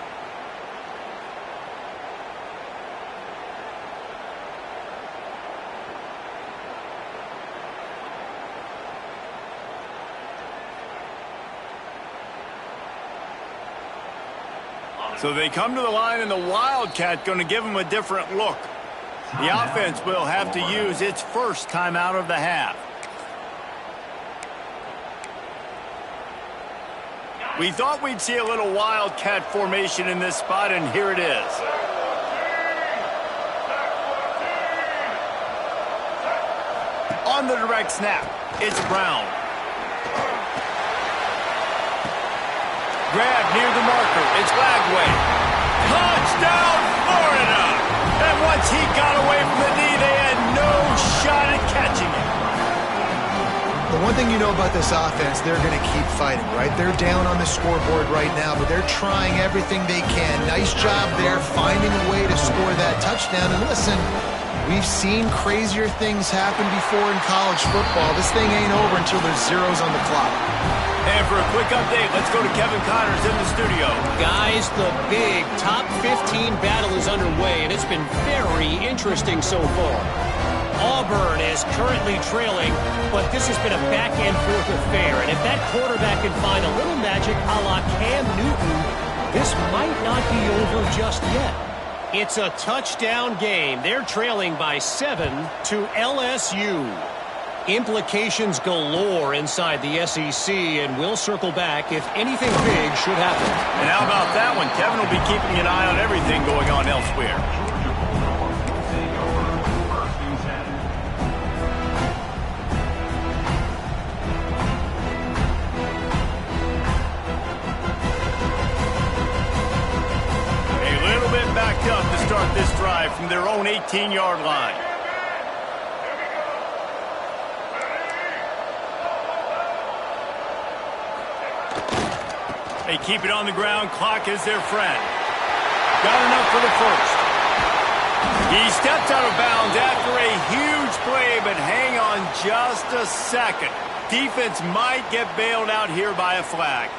So they come to the line, and the Wildcat going to give them a different look. The offense will have to use its first timeout of the half. We thought we'd see a little Wildcat formation in this spot, and here it is. On the direct snap, it's Brown. Grab near the marker, it's Lagway. Touchdown, Florida! And once he got away from the knee, they had no shot at catching it. The one thing you know about this offense, they're going to keep fighting, right? They're down on the scoreboard right now, but they're trying everything they can. Nice job there, finding a way to score that touchdown. And listen, we've seen crazier things happen before in college football. This thing ain't over until there's zeros on the clock. And for a quick update, let's go to Kevin Connors in the studio. Guys, the big top 15 battle is underway, and it's been very interesting so far. Auburn is currently trailing, but this has been a back-and-forth affair. And if that quarterback can find a little magic a la Cam Newton, this might not be over just yet. It's a touchdown game. They're trailing by 7 to LSU. Implications galore inside the SEC, and we'll circle back if anything big should happen. And how about that one? Kevin will be keeping an eye on everything going on elsewhere. Backed up to start this drive from their own 18-yard line. They keep it on the ground. Clock is their friend. Got enough for the first. He steps out of bounds after a huge play, but hang on just a second. Defense might get bailed out here by a flag.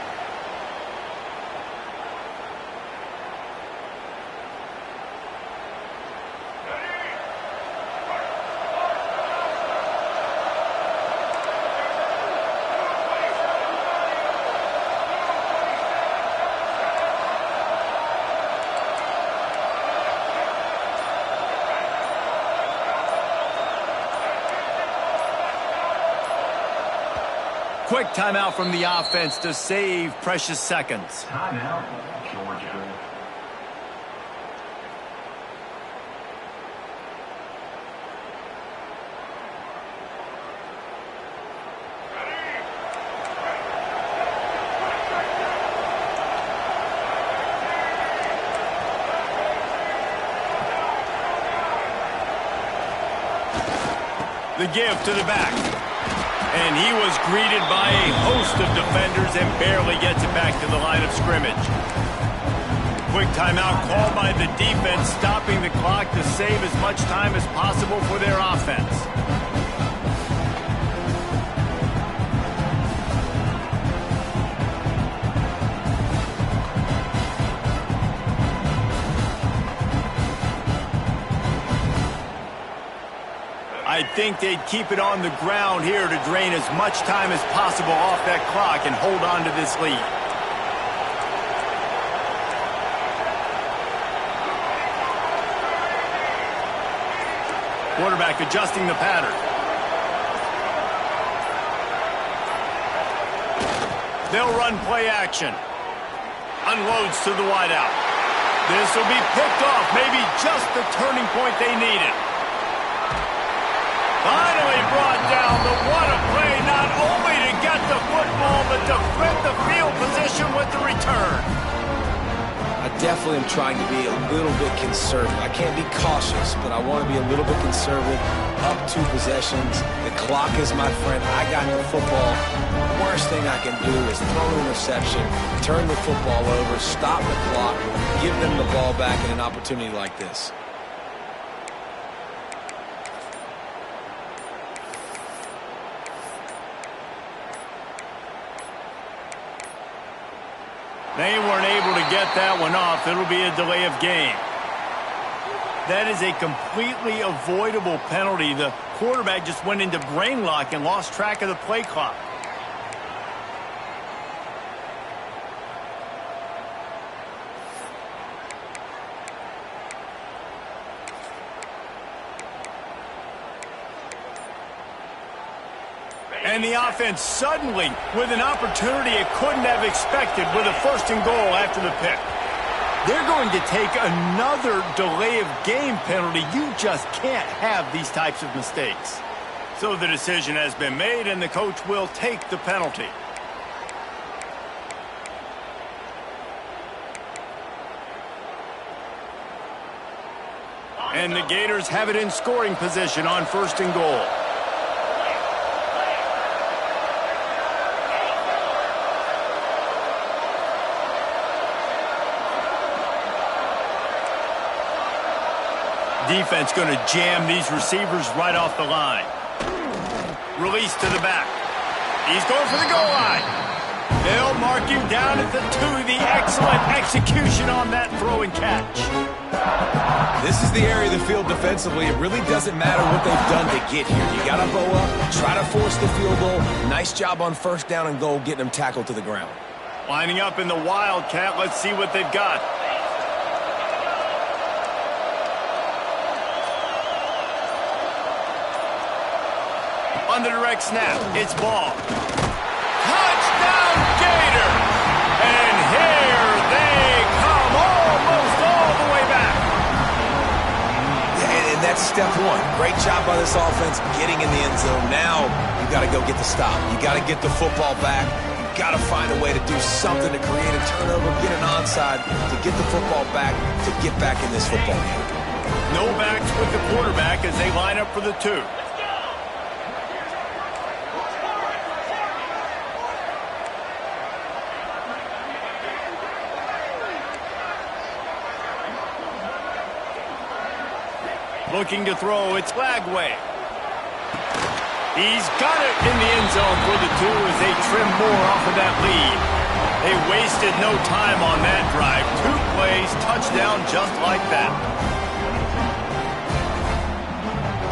Quick timeout from the offense to save precious seconds. Timeout, Georgia. The give to the back. And he was greeted by a host of defenders and barely gets it back to the line of scrimmage. Quick timeout called by the defense, stopping the clock to save as much time as possible for their offense. I think they'd keep it on the ground here to drain as much time as possible off that clock and hold on to this lead. Quarterback adjusting the pattern. They'll run play action. Unloads to the wideout. This will be picked off, maybe just the turning point they needed. Finally brought down, but what a play, not only to get the football, but to flip the field position with the return. I definitely am trying to be a little bit conservative. I can't be cautious, but I want to be a little bit conservative. Up 2 possessions. The clock is my friend. I got the football. Worst thing I can do is throw an interception, turn the football over, stop the clock, give them the ball back in an opportunity like this. They weren't able to get that one off. It'll be a delay of game. That is a completely avoidable penalty. The quarterback just went into brain lock and lost track of the play clock. And the offense suddenly with an opportunity it couldn't have expected with a 1st and goal after the pick. They're going to take another delay of game penalty. You just can't have these types of mistakes. So the decision has been made, and the coach will take the penalty. And the Gators have it in scoring position on 1st and goal. Defense going to jam these receivers right off the line. Release to the back. He's going for the goal line. They'll mark him down at the 2. The excellent execution on that throw and catch. This is the area of the field defensively. It really doesn't matter what they've done to get here. You got to bow up, try to force the field goal. Nice job on 1st down and goal, getting them tackled to the ground. Lining up in the Wildcat. Let's see what they've got. On the direct snap, it's ball. Touchdown, Gator! And here they come, almost all the way back. And that's step 1. Great job by this offense getting in the end zone. Now you got to go get the stop. You got to get the football back. You got to find a way to do something to create a turnover, get an onside, to get the football back, to get back in this football game. No backs with the quarterback as they line up for the 2. Looking to throw, it's Lagway. He's got it in the end zone for the 2 as they trim more off of that lead. They wasted no time on that drive. 2 plays, touchdown just like that.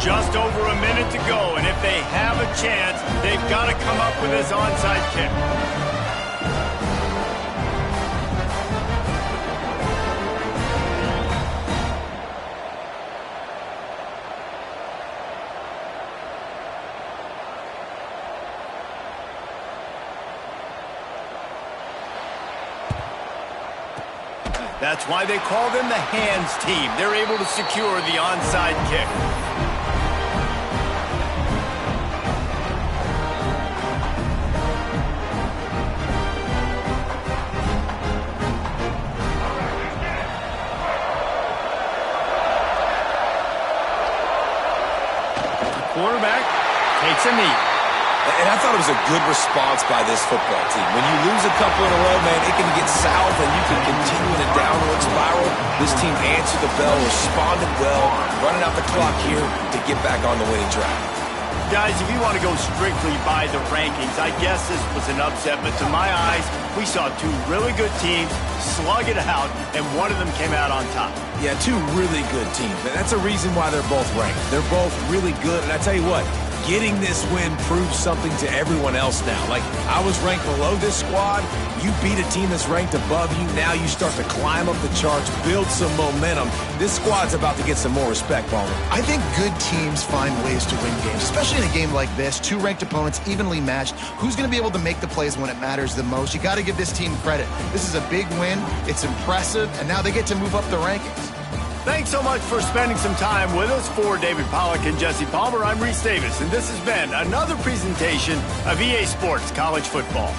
Just over a minute to go, and if they have a chance, they've got to come up with this onside kick. That's why they call them the hands team. They're able to secure the onside kick. The quarterback takes a knee. And I thought it was a good response by this football team. When you lose a couple in a row, man, it can get south and you can continue in a downward spiral. This team answered the bell, responded well, running out the clock here to get back on the winning track. Guys, if you want to go strictly by the rankings, I guess this was an upset, but to my eyes, we saw 2 really good teams slug it out, and one of them came out on top. Yeah, 2 really good teams, and that's a reason why they're both ranked. They're both really good, and I tell you what, getting this win proves something to everyone else now. Like, I was ranked below this squad. You beat a team that's ranked above you. Now you start to climb up the charts, build some momentum. This squad's about to get some more respect, Palmer. I think good teams find ways to win games, especially in a game like this. 2 ranked opponents, evenly matched. Who's going to be able to make the plays when it matters the most? You got to give this team credit. This is a big win. It's impressive, and now they get to move up the rankings. Thanks so much for spending some time with us. For David Pollack and Jesse Palmer, I'm Reese Davis, and this has been another presentation of EA Sports College Football.